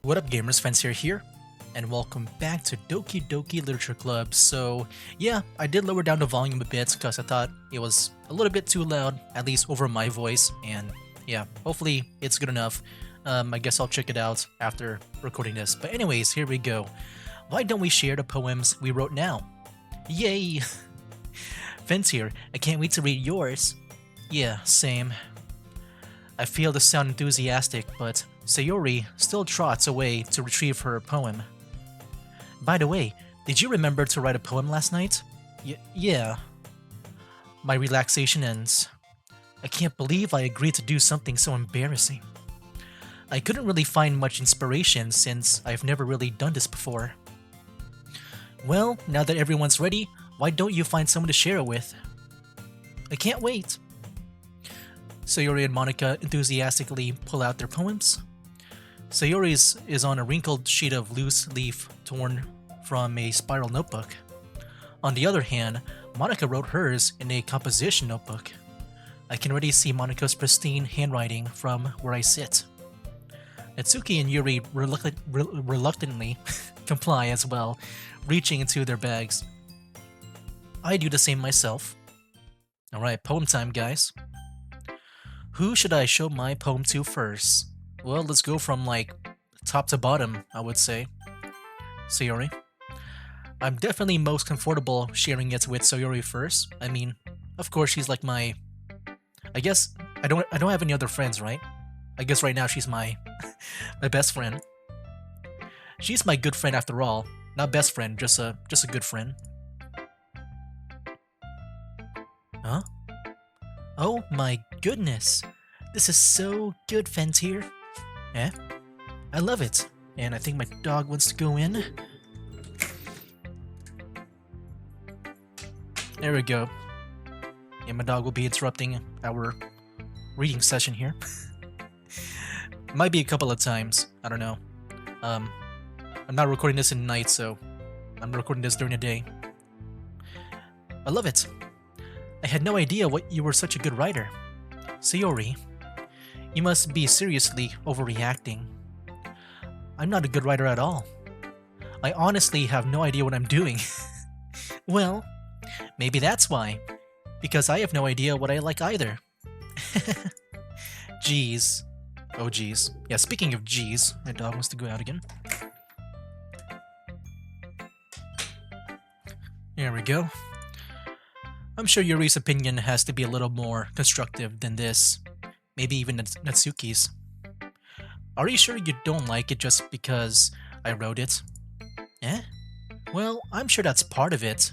What up, gamers? Fence here, and welcome back to Doki Doki Literature Club. So, yeah, I did lower down the volume a bit because I thought it was a little bit too loud, at least over my voice, and yeah, hopefully it's good enough. I guess I'll check it out after recording this. But anyways, here we go. Why don't we share the poems we wrote now? Yay! Fence here, I can't wait to read yours. Yeah, same. I feel to sound enthusiastic, but Sayori still trots away to retrieve her poem. By the way, did you remember to write a poem last night? Yeah. My relaxation ends. I can't believe I agreed to do something so embarrassing. I couldn't really find much inspiration since I've never really done this before. Well, now that everyone's ready, why don't you find someone to share it with? I can't wait. Sayori and Monica enthusiastically pull out their poems. Sayori's is on a wrinkled sheet of loose leaf torn from a spiral notebook. On the other hand, Monica wrote hers in a composition notebook. I can already see Monica's pristine handwriting from where I sit. Natsuki and Yuri reluctantly comply as well, reaching into their bags. I do the same myself. Alright, poem time, guys. Who should I show my poem to first? Well, let's go from like top to bottom, I would say. Sayori. I'm definitely most comfortable sharing it with Sayori first. I mean, of course she's like my I guess I don't have any other friends, right? I guess right now she's my my best friend. She's my good friend after all. Not best friend, just a good friend. Huh? Oh my goodness. This is so good, Fentir. Eh? I love it. And I think my dog wants to go in. There we go. Yeah, my dog will be interrupting our reading session here. Might be a couple of times. I don't know. I'm not recording this in the night, so I'm recording this during the day. I love it. I had no idea you were such a good writer. Sayori, you must be seriously overreacting. I'm not a good writer at all. I honestly have no idea what I'm doing. Well, maybe that's why. Because I have no idea what I like either. Jeez. Oh jeez. Yeah, speaking of jeez, my dog wants to go out again. There we go. I'm sure Yuri's opinion has to be a little more constructive than this. Maybe even Natsuki's. Are you sure you don't like it just because I wrote it? Eh? Well, I'm sure that's part of it.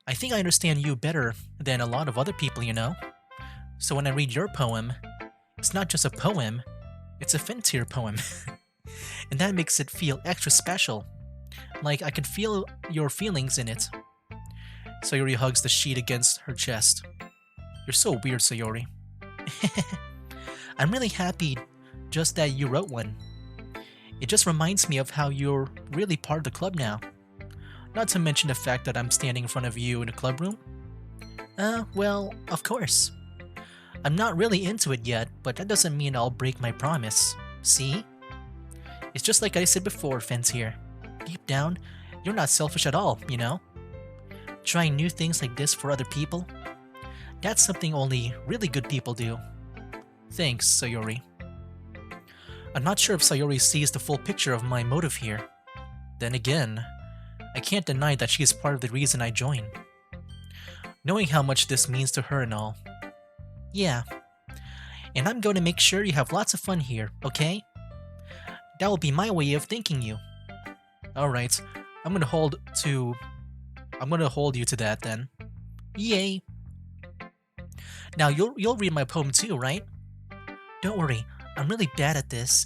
I think I understand you better than a lot of other people, you know? So when I read your poem, it's not just a poem, it's a Fentir poem. And that makes it feel extra special. Like I could feel your feelings in it. Sayori hugs the sheet against her chest. You're so weird, Sayori. I'm really happy just that you wrote one. It just reminds me of how you're really part of the club now. Not to mention the fact that I'm standing in front of you in the club room. Well, of course. I'm not really into it yet, but that doesn't mean I'll break my promise. See? It's just like I said before, Fentir. Deep down, you're not selfish at all, you know? Trying new things like this for other people? That's something only really good people do. Thanks, Sayori. I'm not sure if Sayori sees the full picture of my motive here. Then again, I can't deny that she is part of the reason I joined. Knowing how much this means to her and all. Yeah. And I'm going to make sure you have lots of fun here, okay? That will be my way of thanking you. Alright, I'm gonna hold you to that then. Yay! Now you'll read my poem too, right? Don't worry, I'm really bad at this.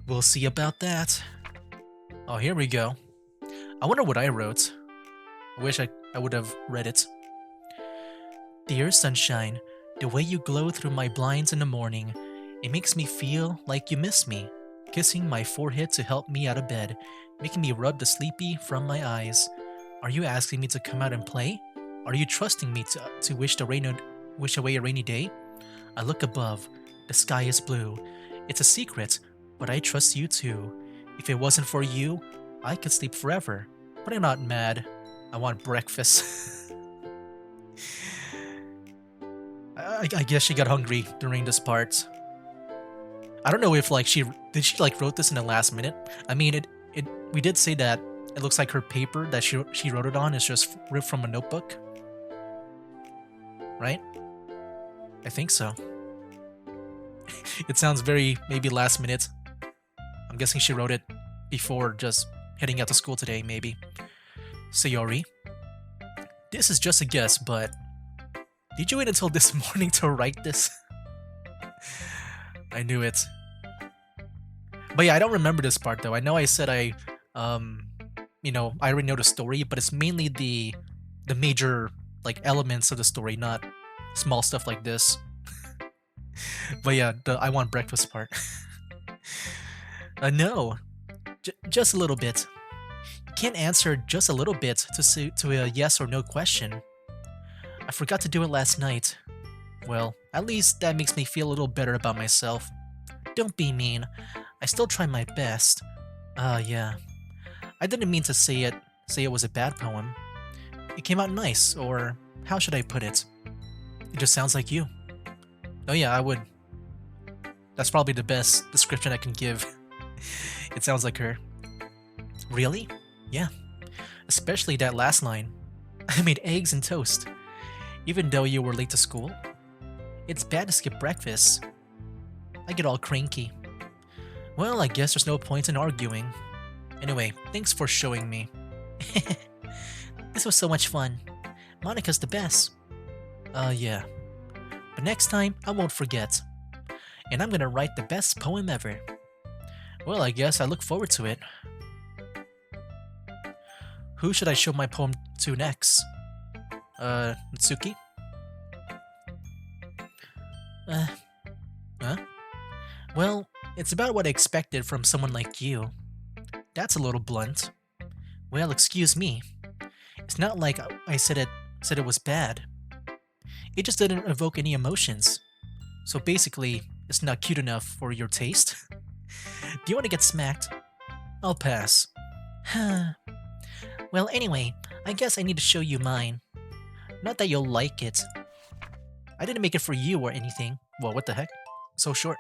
We'll see about that. Oh, here we go. I wonder what I wrote. I wish I would have read it. Dear sunshine, the way you glow through my blinds in the morning, it makes me feel like you miss me. Kissing my forehead to help me out of bed, making me rub the sleepy from my eyes. Are you asking me to come out and play? Are you trusting me to wish away a rainy day? I look above. The sky is blue. It's a secret, but I trust you too. If it wasn't for you, I could sleep forever. But I'm not mad. I want breakfast. I guess she got hungry during this part. I don't know if like she wrote this in the last minute. I mean it we did say that it looks like her paper that she wrote it on is just ripped from a notebook. Right? I think so. It sounds very maybe last minute. I'm guessing she wrote it before just heading out to school today, maybe. Sayori, this is just a guess, but did you wait until this morning to write this? I knew it. But yeah, I don't remember this part though. I know I said I already know the story, but it's mainly the major like elements of the story, not small stuff like this. But yeah, the I want breakfast part. No, just a little bit. You can't answer just a little bit to a yes or no question. I forgot to do it last night. Well, at least that makes me feel a little better about myself. Don't be mean. I still try my best. Yeah. I didn't mean to say it was a bad poem. It came out nice, or how should I put it? It just sounds like you. Oh yeah, I would. That's probably the best description I can give. It sounds like her. Really? Yeah. Especially that last line. I made eggs and toast. Even though you were late to school? It's bad to skip breakfast. I get all cranky. Well, I guess there's no point in arguing. Anyway, thanks for showing me. This was so much fun. Monica's the best. Yeah. But next time, I won't forget. And I'm gonna write the best poem ever. Well, I guess I look forward to it. Who should I show my poem to next? Natsuki? Huh? Well, it's about what I expected from someone like you. That's a little blunt. Well, excuse me. It's not like I said it was bad. It just didn't evoke any emotions. So basically, it's not cute enough for your taste. Do you want to get smacked? I'll pass. Well, anyway, I guess I need to show you mine. Not that you'll like it. I didn't make it for you or anything. Well, what the heck? So short.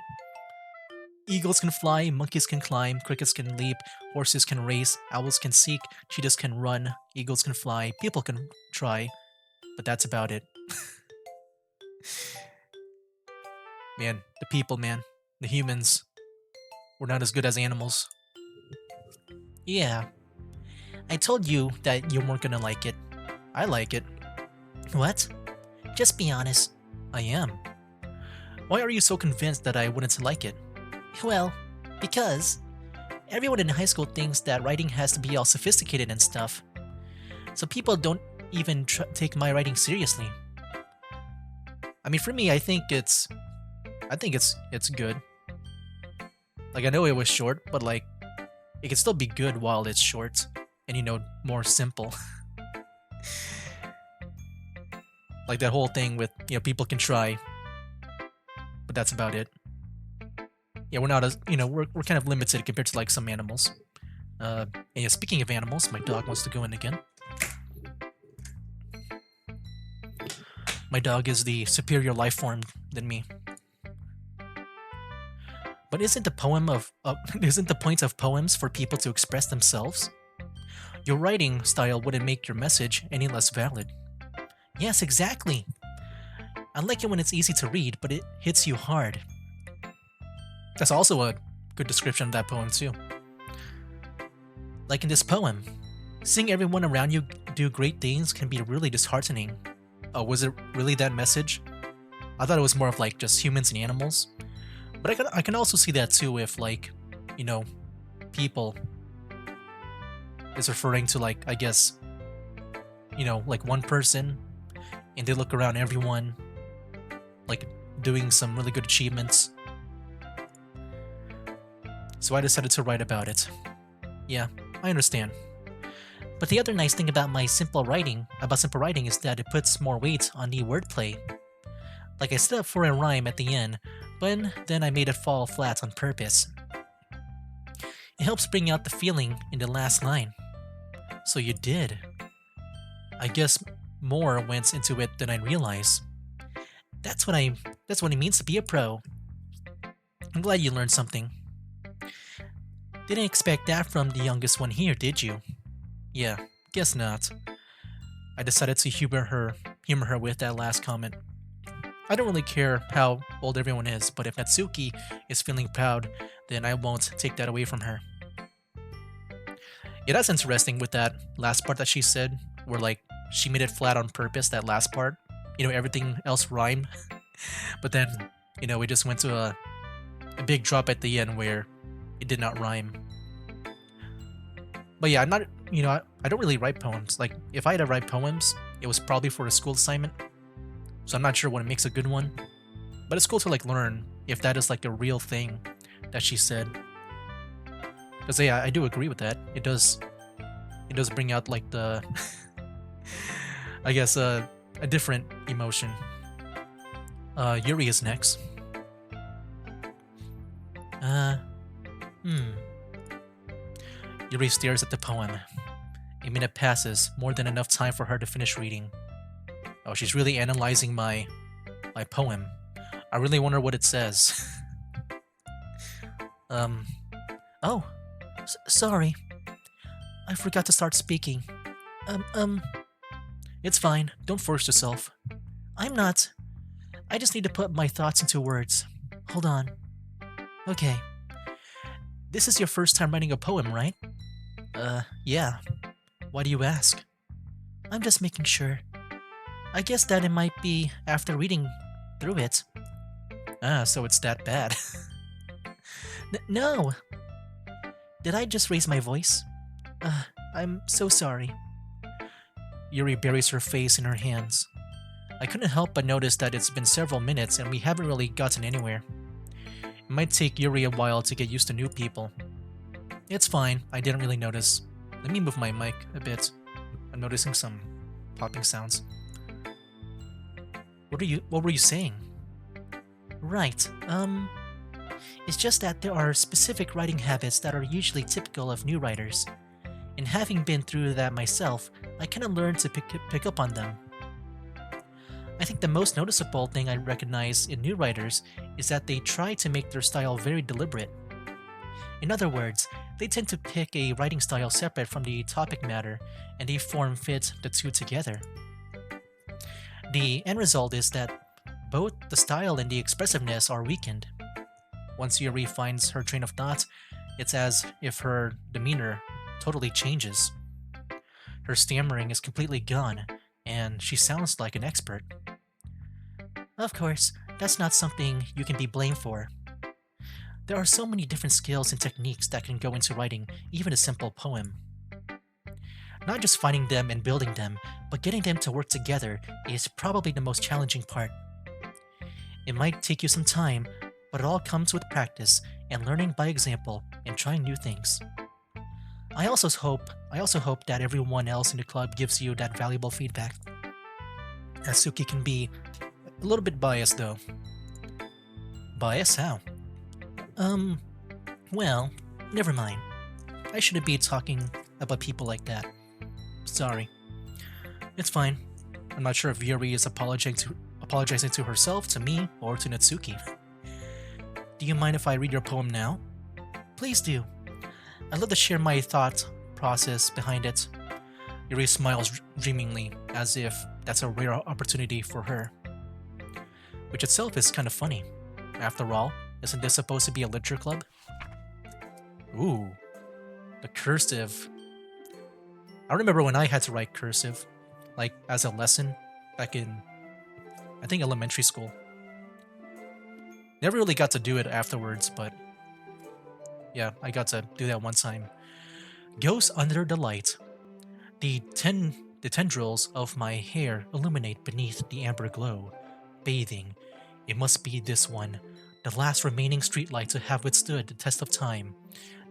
Eagles can fly, monkeys can climb, crickets can leap, horses can race, owls can seek, cheetahs can run, eagles can fly, people can try, but that's about it. Man, the people, man. The humans. We're not as good as animals. Yeah. I told you that you weren't gonna like it. I like it. What? Just be honest. I am. Why are you so convinced that I wouldn't like it? Well, because everyone in high school thinks that writing has to be all sophisticated and stuff. So people don't even take my writing seriously. I mean, for me, I think it's good. Like, I know it was short, but like, it can still be good while it's short and, more simple. Like that whole thing with, people can try, but that's about it. Yeah, we're not as, we're kind of limited compared to like some animals. And yeah, speaking of animals, my dog wants to go in again. My dog is the superior life form than me. But isn't the point of poems for people to express themselves? Your writing style wouldn't make your message any less valid. Yes, exactly. I like it when it's easy to read, but it hits you hard. That's also a good description of that poem too. Like in this poem, seeing everyone around you do great things can be really disheartening. Oh, was it really that message? I thought it was more of like just humans and animals. But I can also see that too if like, people is referring to like, I guess, like one person and they look around everyone like doing some really good achievements. So I decided to write about it. Yeah, I understand. But the other nice thing about simple writing is that it puts more weight on the wordplay. Like I set up for a rhyme at the end, but then I made it fall flat on purpose. It helps bring out the feeling in the last line. So you did. I guess more went into it than I realized. That's what I that's what it means to be a pro. I'm glad you learned something. Didn't expect that from the youngest one here, did you? Yeah, guess not. I decided to humor her with that last comment. I don't really care how old everyone is, but if Natsuki is feeling proud, then I won't take that away from her. Yeah, that's interesting with that last part that she said, where like she made it flat on purpose, that last part. Everything else rhymed, but then, we just went to a big drop at the end where it did not rhyme. But yeah, I'm not, I don't really write poems. Like, if I had to write poems, it was probably for a school assignment. So I'm not sure what makes a good one. But it's cool to like learn if that is like a real thing that she said. Because yeah, I do agree with that. It does bring out like the I guess a different emotion. Yuri is next. Yuri stares at the poem. A minute passes, more than enough time for her to finish reading. Oh, she's really analyzing my poem. I really wonder what it says. Oh, sorry. I forgot to start speaking. It's fine. Don't force yourself. I'm not. I just need to put my thoughts into words. Hold on. Okay. This is your first time writing a poem, right? Yeah. Why do you ask? I'm just making sure. I guess that it might be after reading through it. Ah, so it's that bad. No! Did I just raise my voice? I'm so sorry. Yuri buries her face in her hands. I couldn't help but notice that it's been several minutes and we haven't really gotten anywhere. It might take Yuri a while to get used to new people. It's fine, I didn't really notice. Let me move my mic a bit. I'm noticing some popping sounds. What were you saying? Right, it's just that there are specific writing habits that are usually typical of new writers. And having been through that myself, I kind of learned to pick up on them. I think the most noticeable thing I recognize in new writers is that they try to make their style very deliberate. In other words, they tend to pick a writing style separate from the topic matter, and they form fit the two together. The end result is that both the style and the expressiveness are weakened. Once Yuri finds her train of thought, it's as if her demeanor totally changes. Her stammering is completely gone, and she sounds like an expert. Of course, that's not something you can be blamed for. There are so many different skills and techniques that can go into writing even a simple poem. Not just finding them and building them, but getting them to work together is probably the most challenging part. It might take you some time, but it all comes with practice and learning by example and trying new things. I also hope that everyone else in the club gives you that valuable feedback. Asuki can be a little bit biased though. Biased? How? Well, never mind. I shouldn't be talking about people like that. Sorry. It's fine. I'm not sure if Yuri is apologizing to herself, to me, or to Natsuki. Do you mind if I read your poem now? Please do. I'd love to share my thought process behind it. Yuri smiles dreamingly, as if that's a rare opportunity for her. Which itself is kind of funny. After all, isn't this supposed to be a literature club? Ooh, the cursive. I remember when I had to write cursive, like as a lesson, back in, I think, elementary school. Never really got to do it afterwards, but yeah, I got to do that one time. Goes under the light. The tendrils of my hair illuminate beneath the amber glow, bathing. It must be this one, the last remaining streetlight to have withstood the test of time,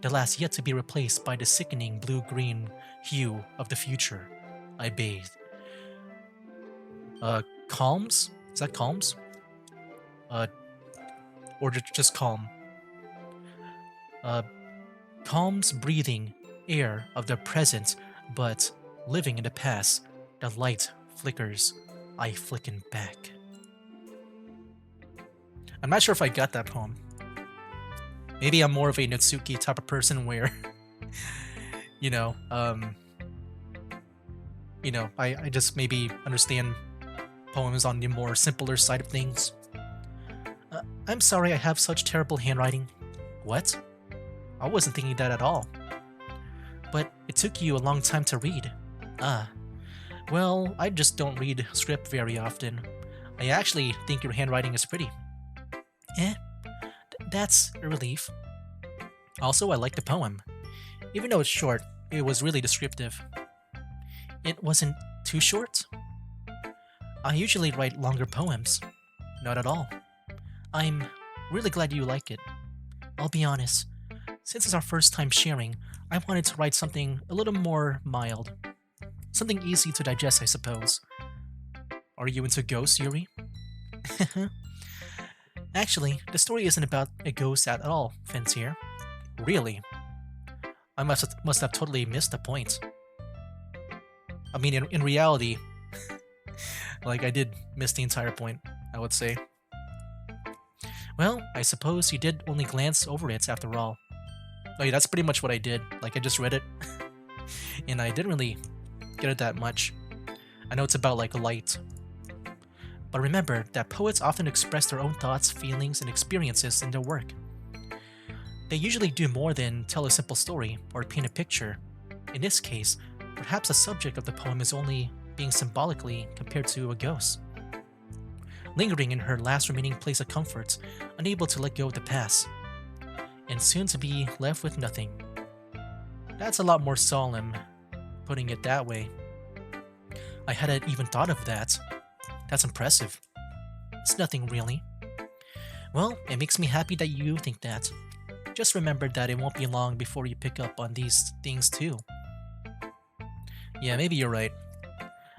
the last yet to be replaced by the sickening blue-green hue of the future. I bathe. Calms? Is that calms? Or just calm? Calms breathing air of the present, but living in the past. The light flickers. I flicken back. I'm not sure if I got that poem. Maybe I'm more of a Natsuki type of person where, you know, um, I just maybe understand poems on the more simpler side of things. I'm sorry I have such terrible handwriting. What? I wasn't thinking that at all. But it took you a long time to read. Ah. Well, I just don't read script very often. I actually think your handwriting is pretty. Eh? That's a relief. Also, I like the poem. Even though it's short, it was really descriptive. It wasn't too short? I usually write longer poems. Not at all. I'm really glad you like it. I'll be honest. Since it's our first time sharing, I wanted to write something a little more mild. Something easy to digest, I suppose. Are you into ghosts, Yuri? Actually, the story isn't about a ghost at all, Fentir. Really? I must have totally missed the point. I mean, in reality, like I did miss the entire point, I would say. Well, I suppose you did only glance over it after all. Oh yeah, that's pretty much what I did. Like, I just read it, and I didn't really get it that much. I know it's about, like, light. But remember that poets often express their own thoughts, feelings, and experiences in their work. They usually do more than tell a simple story or paint a picture. In this case, perhaps the subject of the poem is only being symbolically compared to a ghost. Lingering in her last remaining place of comfort, unable to let go of the past, and soon to be left with nothing. That's a lot more solemn, putting it that way. I hadn't even thought of that. That's impressive. It's nothing really. Well, it makes me happy that you think that. Just remember that it won't be long before you pick up on these things too. Yeah, maybe you're right.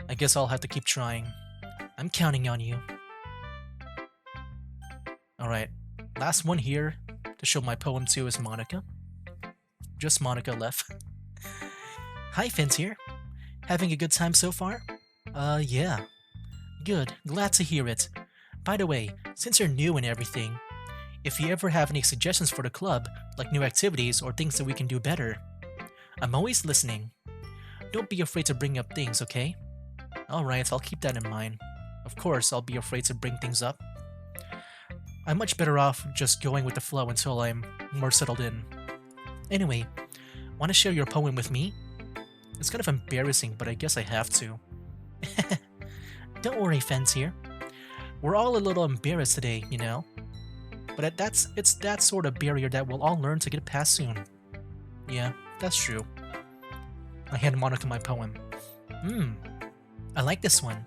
I guess I'll have to keep trying. I'm counting on you. Alright, last one here to show my poem to is Monica. Just Monica left. Hi, Fins here. Having a good time so far? Yeah. Good, glad to hear it. By the way, since you're new and everything, if you ever have any suggestions for the club, like new activities or things that we can do better, I'm always listening. Don't be afraid to bring up things, okay? Alright, I'll keep that in mind. Of course, I'll be afraid to bring things up. I'm much better off just going with the flow until I'm more settled in. Anyway, want to share your poem with me? It's kind of embarrassing, but I guess I have to. Don't worry, Fens here. We're all a little embarrassed today, you know? But it's that sort of barrier that we'll all learn to get past soon. Yeah, that's true. I hand Monica my poem. I like this one.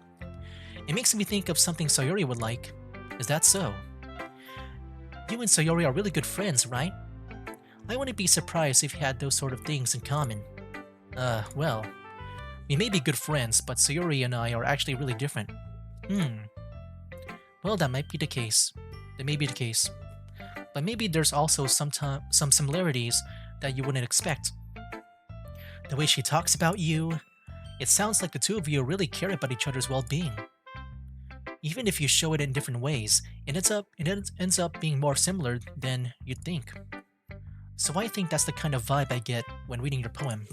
It makes me think of something Sayori would like. Is that so? You and Sayori are really good friends, right? I wouldn't be surprised if you had those sort of things in common. Well, we may be good friends, but Sayori and I are actually really different. Well, that might be the case. That may be the case. But maybe there's also some similarities that you wouldn't expect. The way she talks about you, it sounds like the two of you really care about each other's well-being. Even if you show it in different ways, it ends up being more similar than you'd think. So I think that's the kind of vibe I get when reading your poem.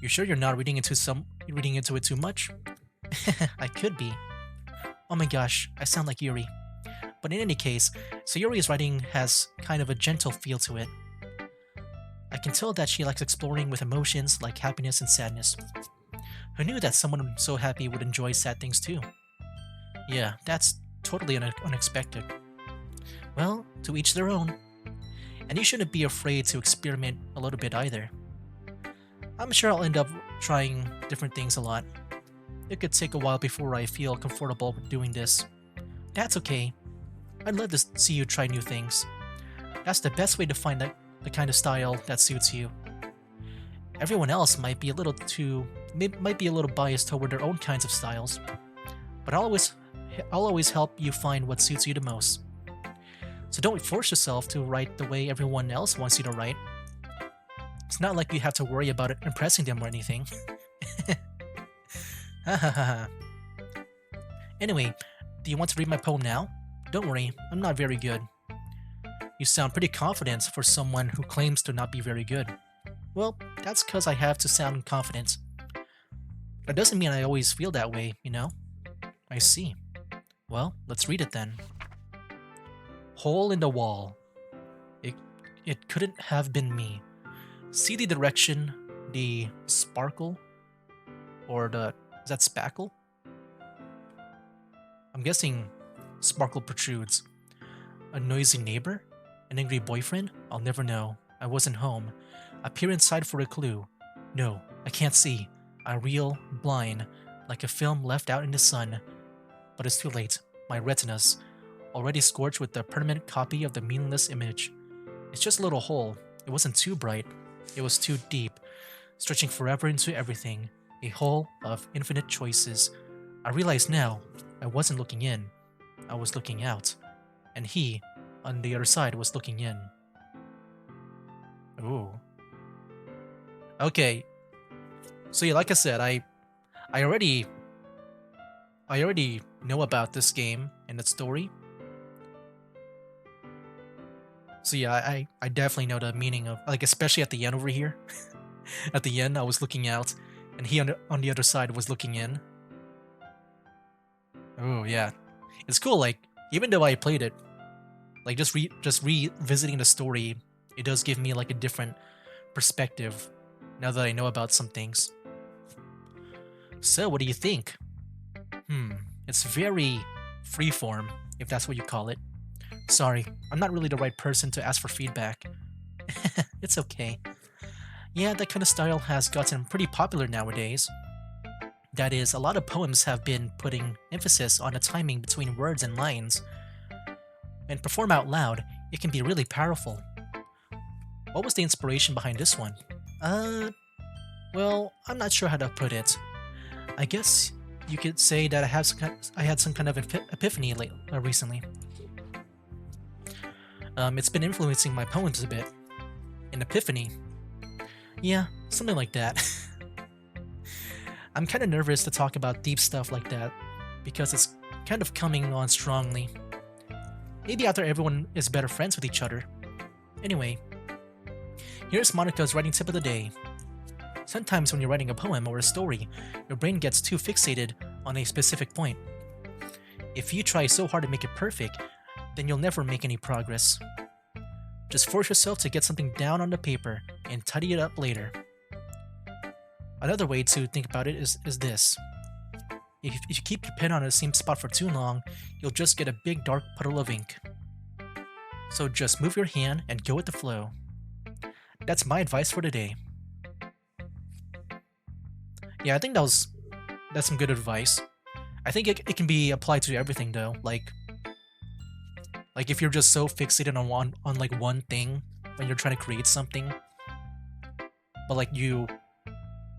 You sure you're not reading into it too much? I could be. Oh my gosh, I sound like Yuri. But in any case, Sayori's writing has kind of a gentle feel to it. I can tell that she likes exploring with emotions like happiness and sadness. Who knew that someone so happy would enjoy sad things too? Yeah, that's totally unexpected. Well, to each their own. And you shouldn't be afraid to experiment a little bit either. I'm sure I'll end up trying different things a lot. It could take a while before I feel comfortable doing this. That's okay. I'd love to see you try new things. That's the best way to find the kind of style that suits you. Everyone else might be a little biased toward their own kinds of styles, but I'll always help you find what suits you the most. So don't force yourself to write the way everyone else wants you to write. It's not like you have to worry about it impressing them or anything. Ha ha ha. Anyway, do you want to read my poem now? Don't worry, I'm not very good. You sound pretty confident for someone who claims to not be very good. Well, that's because I have to sound confident. That doesn't mean I always feel that way, you know? I see. Well, let's read it then. Hole in the wall. It couldn't have been me. See the direction, the sparkle, or is that spackle? I'm guessing sparkle protrudes. A noisy neighbor? An angry boyfriend? I'll never know. I wasn't home. I peer inside for a clue. No, I can't see. I reel, blind, like a film left out in the sun. But it's too late. My retinas, already scorched with the permanent copy of the meaningless image. It's just a little hole. It wasn't too bright. It was too deep, stretching forever into everything. A hole of infinite choices. I realize now, I wasn't looking in. I was looking out. And he, on the other side, was looking in. Ooh. Okay. So yeah, like I said, I already know about this game and its story. So yeah, I definitely know the meaning of, like, especially at the end over here. At the end, I was looking out, and he on the other side was looking in. Oh yeah, it's cool. Like, even though I played it, like just revisiting the story, it does give me like a different perspective now that I know about some things. So, what do you think? It's very freeform, if that's what you call it. Sorry, I'm not really the right person to ask for feedback. It's okay. Yeah, that kind of style has gotten pretty popular nowadays. That is, a lot of poems have been putting emphasis on the timing between words and lines. When performed out loud, it can be really powerful. What was the inspiration behind this one? Well, I'm not sure how to put it. I guess you could say that I had some kind of epiphany recently. It's been influencing my poems a bit. An epiphany. Yeah, something like that. I'm kind of nervous to talk about deep stuff like that, because it's kind of coming on strongly. Maybe after everyone is better friends with each other. Anyway, here's Monica's writing tip of the day. Sometimes when you're writing a poem or a story, your brain gets too fixated on a specific point. If you try so hard to make it perfect, then you'll never make any progress. Just force yourself to get something down on the paper and tidy it up later. Another way to think about it is this. If you keep your pen on the same spot for too long, you'll just get a big dark puddle of ink. So just move your hand and go with the flow. That's my advice for today. Yeah, I think that's some good advice. I think it can be applied to everything though. Like if you're just so fixated on like one thing when you're trying to create something, but like you,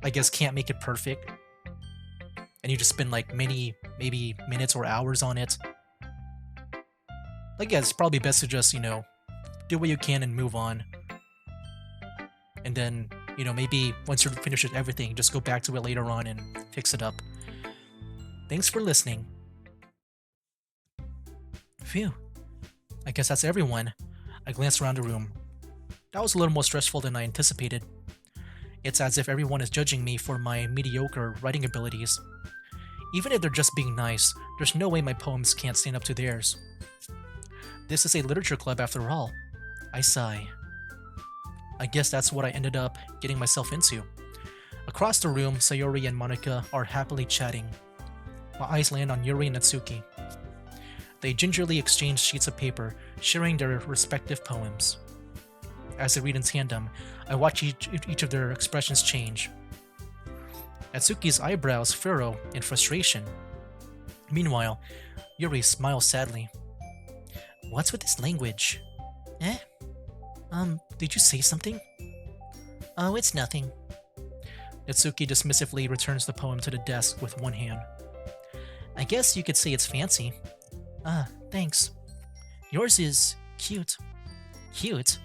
I guess, can't make it perfect, and you just spend like maybe minutes or hours on it. Like, yeah, it's probably best to just, do what you can and move on. And then, maybe once you're finished with everything, just go back to it later on and fix it up. Thanks for listening. Phew. I guess that's everyone. I glanced around the room. That was a little more stressful than I anticipated. It's as if everyone is judging me for my mediocre writing abilities. Even if they're just being nice, there's no way my poems can't stand up to theirs. This is a literature club after all. I sigh. I guess that's what I ended up getting myself into. Across the room, Sayori and Monica are happily chatting. My eyes land on Yuri and Natsuki. They gingerly exchange sheets of paper, sharing their respective poems. As they read in tandem, I watch each of their expressions change. Natsuki's eyebrows furrow in frustration. Meanwhile, Yuri smiles sadly. What's with this language? Eh? Did you say something? Oh, it's nothing. Natsuki dismissively returns the poem to the desk with one hand. I guess you could say it's fancy. Ah, thanks. Yours is Cute. Cute?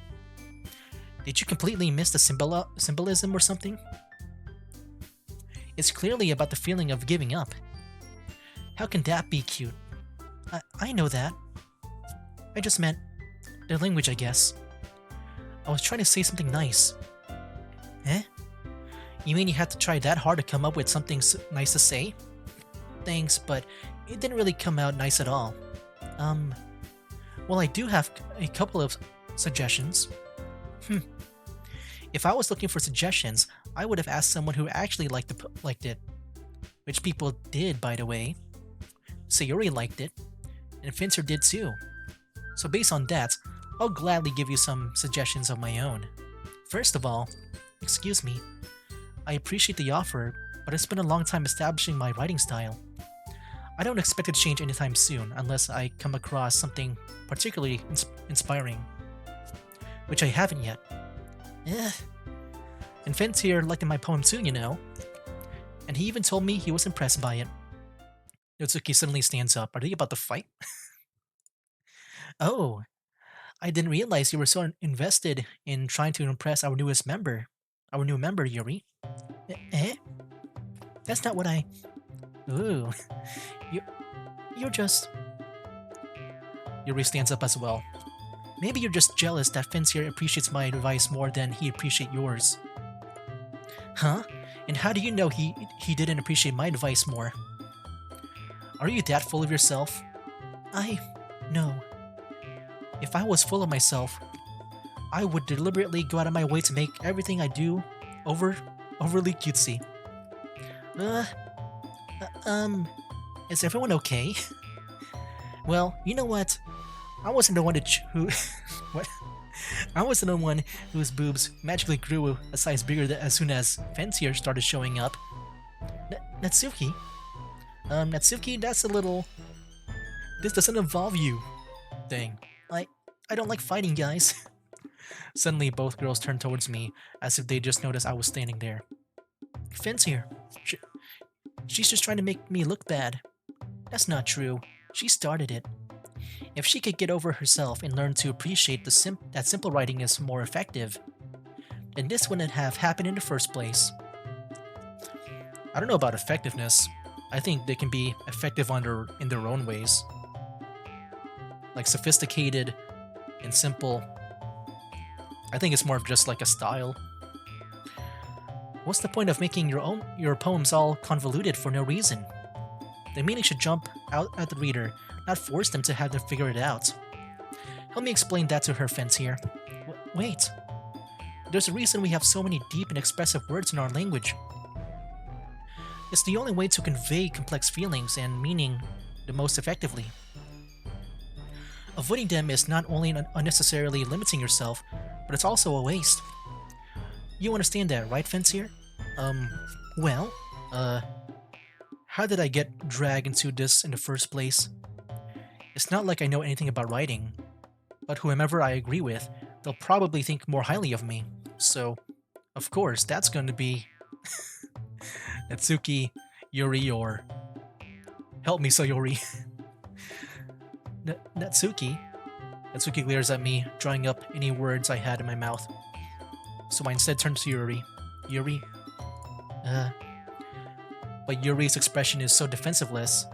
Did you completely miss the symbolism or something? It's clearly about the feeling of giving up. How can that be cute? I know that. I just meant the language, I guess. I was trying to say something nice. Eh? You mean you had to try that hard to come up with something nice to say? Thanks, but it didn't really come out nice at all. Well, I do have a couple of suggestions. If I was looking for suggestions, I would have asked someone who actually liked it. Which people did, by the way. Sayori liked it, and Finster did too. So based on that, I'll gladly give you some suggestions of my own. First of all, excuse me, I appreciate the offer, but it's been a long time establishing my writing style. I don't expect it to change anytime soon unless I come across something particularly inspiring. Which I haven't yet. And Fence here liked my poem too, you know. And he even told me he was impressed by it. Yotsuki suddenly stands up. Are they about to fight? Oh, I didn't realize you were so invested in trying to impress our new member, Yuri. Eh? That's not what I... Ooh. You're just... Yuri stands up as well. Maybe you're just jealous that Fence here appreciates my advice more than he appreciates yours. Huh? And how do you know he didn't appreciate my advice more? Are you that full of yourself? No. If I was full of myself, I would deliberately go out of my way to make everything I do overly cutesy. Is everyone okay? Well, you know what? I wasn't the one what? I wasn't the one whose boobs magically grew a size bigger as soon as Fancier started showing up. Natsuki? Natsuki, that's a little... This doesn't involve you. Dang. I don't like fighting, guys. Suddenly, both girls turned towards me, as if they just noticed I was standing there. Fancier. She's just trying to make me look bad. That's not true. She started it. If she could get over herself and learn to appreciate that simple writing is more effective, then this wouldn't have happened in the first place. I don't know about effectiveness. I think they can be effective in their own ways. Like sophisticated and simple. I think it's more of just like a style. What's the point of making your poems all convoluted for no reason? The meaning should jump out at the reader, not force them to have to figure it out. Help me explain that to her, Fence here. Wait. There's a reason we have so many deep and expressive words in our language. It's the only way to convey complex feelings and meaning the most effectively. Avoiding them is not only unnecessarily limiting yourself, but it's also a waste. You understand that, right, Fence here? How did I get dragged into this in the first place? It's not like I know anything about writing, but whomever I agree with, they'll probably think more highly of me. So, of course, that's going to be Natsuki, Yuri, or... Help me, Sayori. Natsuki? Natsuki glares at me, drawing up any words I had in my mouth. So I instead turned to Yuri. Yuri? But Yuri's expression is so defenseless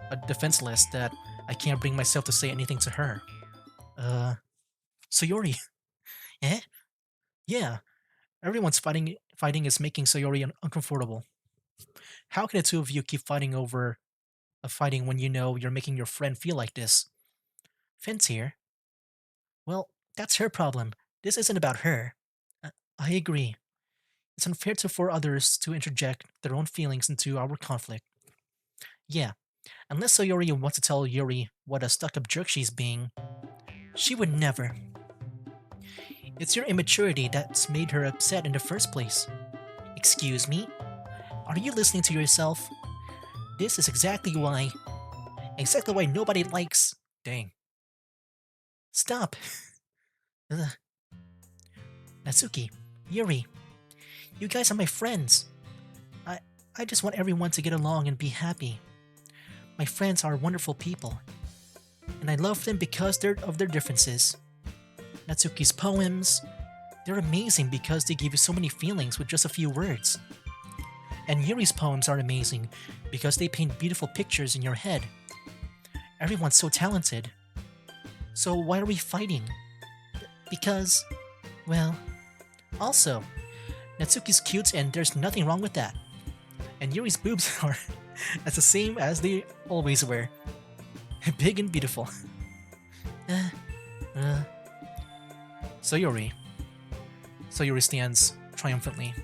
that I can't bring myself to say anything to her. Sayori. Eh? Yeah. Everyone's fighting is making Sayori uncomfortable. How can the two of you keep fighting over fighting when you know you're making your friend feel like this? Fence here. Well, that's her problem. This isn't about her. I agree. It's unfair for others to interject their own feelings into our conflict. Yeah, unless Sayori wants to tell Yuri what a stuck-up jerk she's being, she would never. It's your immaturity that's made her upset in the first place. Excuse me? Are you listening to yourself? This is exactly why nobody likes... Dang. Stop. Ugh. Natsuki, Yuri, you guys are my friends. I just want everyone to get along and be happy. My friends are wonderful people, and I love them because of their differences. Natsuki's poems, they're amazing because they give you so many feelings with just a few words. And Yuri's poems are amazing because they paint beautiful pictures in your head. Everyone's so talented. So why are we fighting? Because, well, also, Natsuki's cute and there's nothing wrong with that. And Yuri's boobs are as the same as they always were. Big and beautiful. Sayori. Sayori stands triumphantly.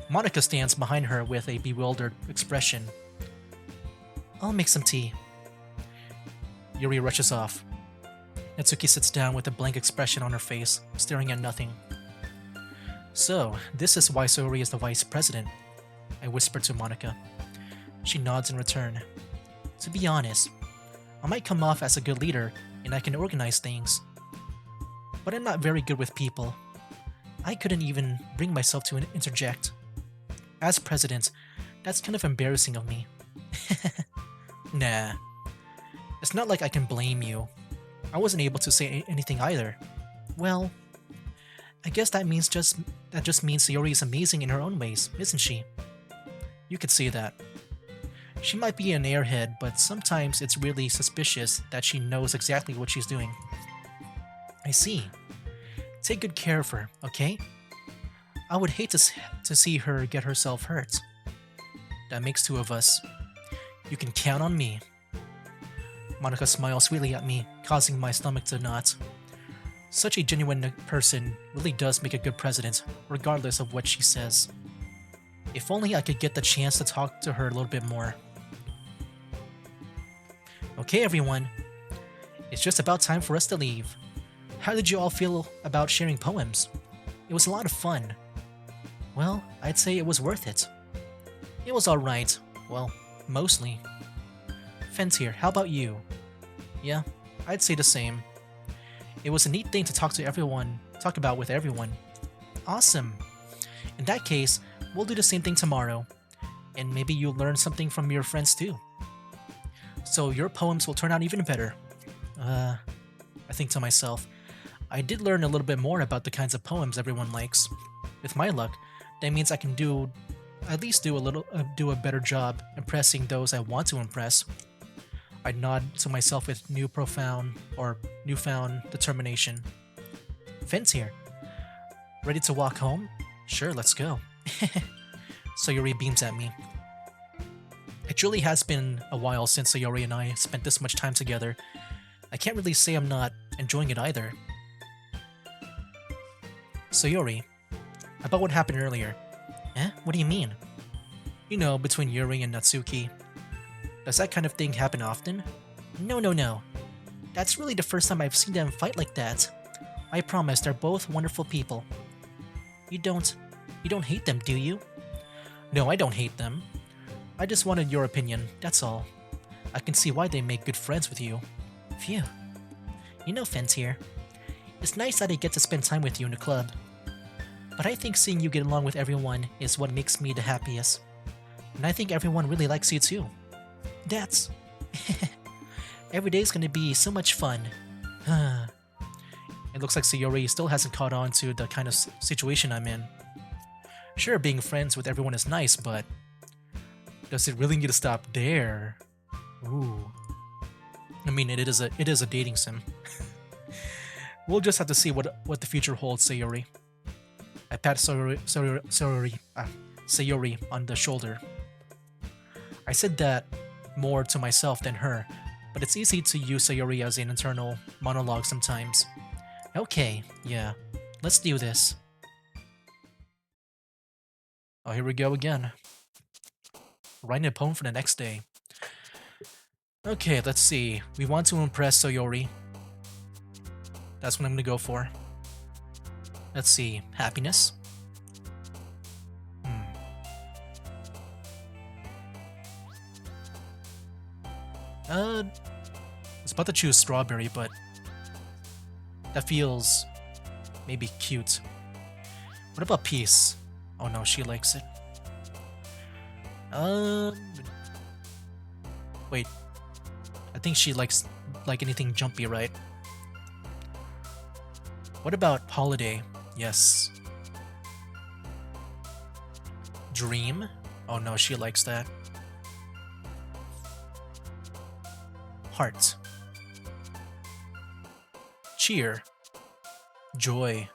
Monica stands behind her with a bewildered expression. I'll make some tea. Yuri rushes off. Natsuki sits down with a blank expression on her face, staring at nothing. So, this is why Sayori is the vice president, I whisper to Monica. She nods in return. To be honest, I might come off as a good leader and I can organize things. But I'm not very good with people. I couldn't even bring myself to interject. As president, that's kind of embarrassing of me. Nah. It's not like I can blame you. I wasn't able to say anything either. Well, I guess that just means Sayori is amazing in her own ways, isn't she? You could say that. She might be an airhead, but sometimes it's really suspicious that she knows exactly what she's doing. I see. Take good care of her, okay? I would hate to see her get herself hurt. That makes two of us. You can count on me. Monica smiles sweetly at me, causing my stomach to knot. Such a genuine person really does make a good president, regardless of what she says. If only I could get the chance to talk to her a little bit more. Okay, everyone. It's just about time for us to leave. How did you all feel about sharing poems? It was a lot of fun. Well, I'd say it was worth it. It was alright. Well, mostly. Fence here, how about you? Yeah, I'd say the same. It was a neat thing to talk about with everyone. Awesome. In that case, we'll do the same thing tomorrow. And maybe you'll learn something from your friends too. So your poems will turn out even better. I think to myself, I did learn a little bit more about the kinds of poems everyone likes. With my luck, that means I can at least do a better job impressing those I want to impress. I nod to myself with newfound determination. Fence here. Ready to walk home? Sure, let's go. Sayori beams at me. It truly has been a while since Sayori and I spent this much time together. I can't really say I'm not enjoying it either. Sayori, about what happened earlier. Eh? What do you mean? You know, between Yuri and Natsuki. Does that kind of thing happen often? No. That's really the first time I've seen them fight like that. I promise they're both wonderful people. You don't hate them, do you? No, I don't hate them. I just wanted your opinion, that's all. I can see why they make good friends with you. Phew. You know, Fence here. It's nice that I get to spend time with you in the club. But I think seeing you get along with everyone is what makes me the happiest. And I think everyone really likes you too. That's... Every day's gonna be so much fun. It looks like Sayori still hasn't caught on to the kind of situation I'm in. Sure, being friends with everyone is nice, but... does it really need to stop there? Ooh. I mean, it is a dating sim. We'll just have to see what the future holds, Sayori. I pat Sayori on the shoulder. I said that more to myself than her, but it's easy to use Sayori as an internal monologue sometimes. Okay, yeah, let's do this. Oh, here we go again. Writing a poem for the next day. Okay, let's see. We want to impress Sayori. That's what I'm gonna go for. Let's see. Happiness. I was about to choose strawberry, but that feels maybe cute. What about peace? Oh no, she likes it. Wait. I think she likes anything jumpy, right? What about holiday? Yes. Dream? Oh no, she likes that. Heart. Cheer. Joy.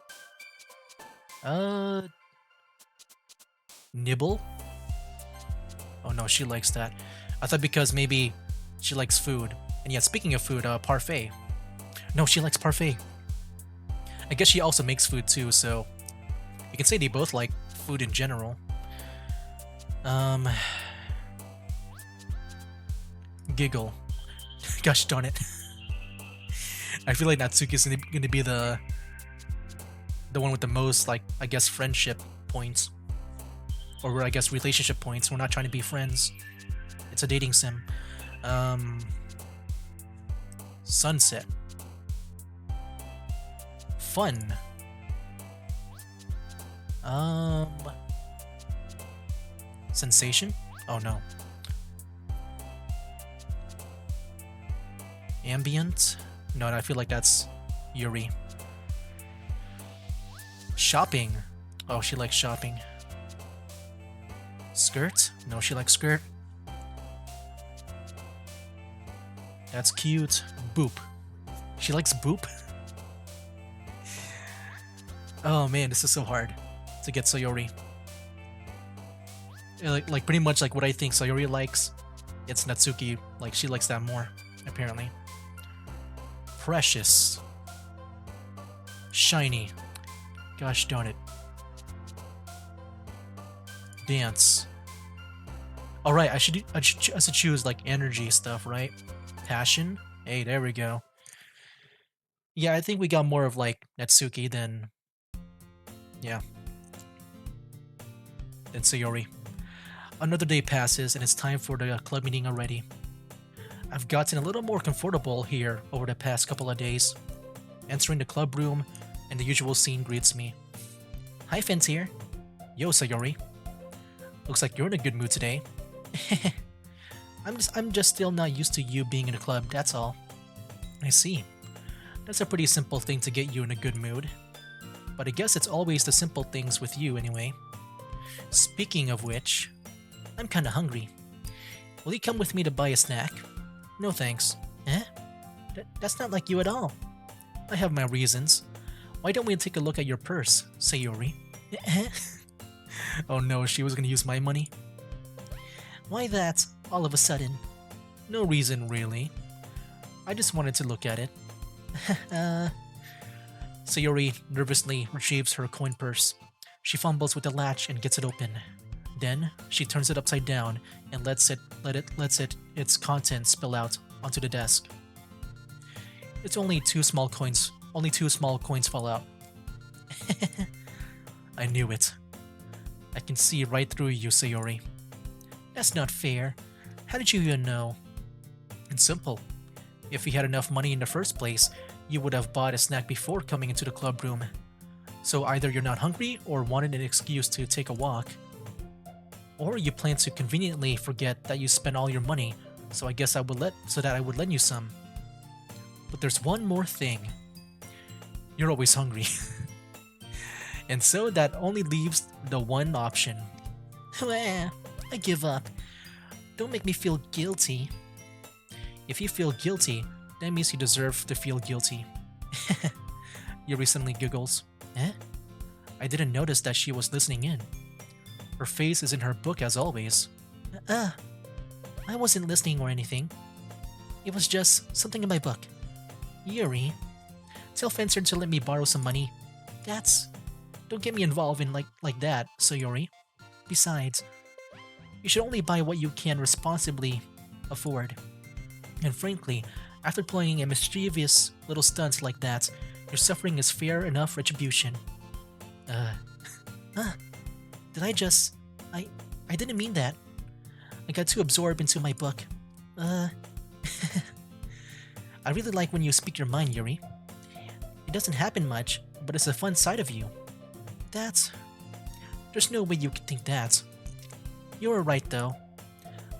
Uh, Nibble? Oh no, she likes that. I thought because maybe she likes food. And yeah, speaking of food, parfait. No, she likes parfait. I guess she also makes food too, so you can say they both like food in general. Giggle. Gosh darn it. I feel like Natsuki's gonna be the one with the most, like, I guess, friendship points. Or I guess relationship points. We're not trying to be friends. It's a dating sim. Sunset. Fun. Sensation? Oh no. Ambient? No, I feel like that's Yuri. Shopping. Oh, she likes shopping. Skirt? No, she likes skirt. That's cute. Boop. She likes boop? Oh man, this is so hard to get Sayori. Like pretty much like what I think Sayori likes, it's Natsuki. Like she likes that more, apparently. Precious. Shiny. Gosh darn it. Dance. Alright, I should choose like energy stuff, right? Passion? Hey, there we go. Yeah, I think we got more of like Natsuki than... yeah. Than Sayori. Another day passes and it's time for the club meeting already. I've gotten a little more comfortable here over the past couple of days. Entering the club room and the usual scene greets me. Hi, Fence here. Yo, Sayori. Looks like you're in a good mood today. I'm just still not used to you being in a club, that's all. I see. That's a pretty simple thing to get you in a good mood. But I guess it's always the simple things with you anyway. Speaking of which, I'm kinda hungry. Will you come with me to buy a snack? No thanks. Eh? That's not like you at all. I have my reasons. Why don't we take a look at your purse, Sayori? Oh no, she was gonna use my money? Why that, all of a sudden? No reason, really. I just wanted to look at it. Sayori nervously retrieves her coin purse. She fumbles with the latch and gets it open. Then, she turns it upside down and lets its contents spill out onto the desk. It's only two small coins fall out. I knew it. I can see right through you, Sayori. That's not fair. How did you even know? It's simple. If you had enough money in the first place, you would have bought a snack before coming into the club room. So either you're not hungry or wanted an excuse to take a walk. Or you plan to conveniently forget that you spent all your money, so I guess I would lend you some. But there's one more thing. You're always hungry. And so that only leaves the one option. I give up. Don't make me feel guilty. If you feel guilty, that means you deserve to feel guilty. Yuri suddenly giggles. Eh? I didn't notice that she was listening in. Her face is in her book as always. I wasn't listening or anything. It was just something in my book. Yuri, tell Fencer to let me borrow some money. Don't get me involved in like that, Sayori. Besides, you should only buy what you can responsibly afford. And frankly, after playing a mischievous little stunt like that, your suffering is fair enough retribution. Did I just... I didn't mean that. I got too absorbed into my book. I really like when you speak your mind, Yuri. It doesn't happen much, but it's a fun side of you. There's no way you can think that. You were right, though.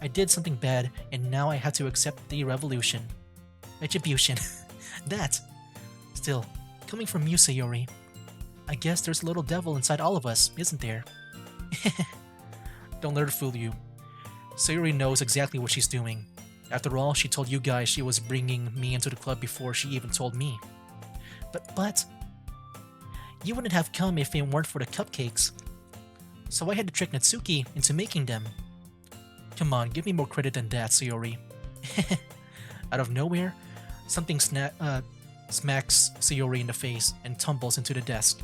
I did something bad, and now I have to accept the retribution. Still, Coming from you, Sayori, I guess there's a little devil inside all of us, isn't there? Don't let her fool you. Sayori knows exactly what she's doing. After all, she told you guys she was bringing me into the club before she even told me. But... You wouldn't have come if it weren't for the cupcakes. So I had to trick Natsuki into making them. Come on, give me more credit than that, Sayori. Out of nowhere, something smacks Sayori in the face and tumbles into the desk.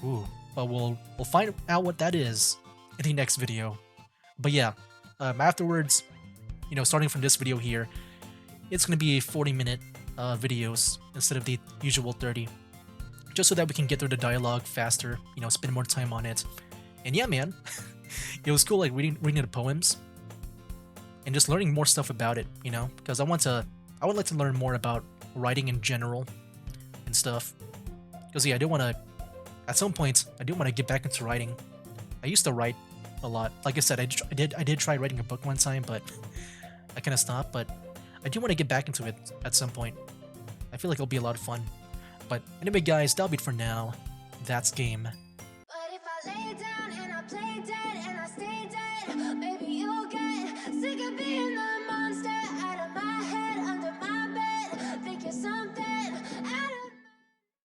Ooh, but we'll find out what that is in the next video. But yeah, afterwards, you know, starting from this video here, it's gonna be 40-minute videos instead of the usual 30. Just so that we can get through the dialogue faster, you know, spend more time on it. And yeah, man, it was cool, like reading the poems and just learning more stuff about it, you know, because I would like to learn more about writing in general and stuff. Because yeah, at some point, I do want to get back into writing. I used to write a lot. Like I said, I did try writing a book one time, but I kind of stopped. But I do want to get back into it at some point. I feel like it'll be a lot of fun. But anyway, guys, that'll be it for now. That's game.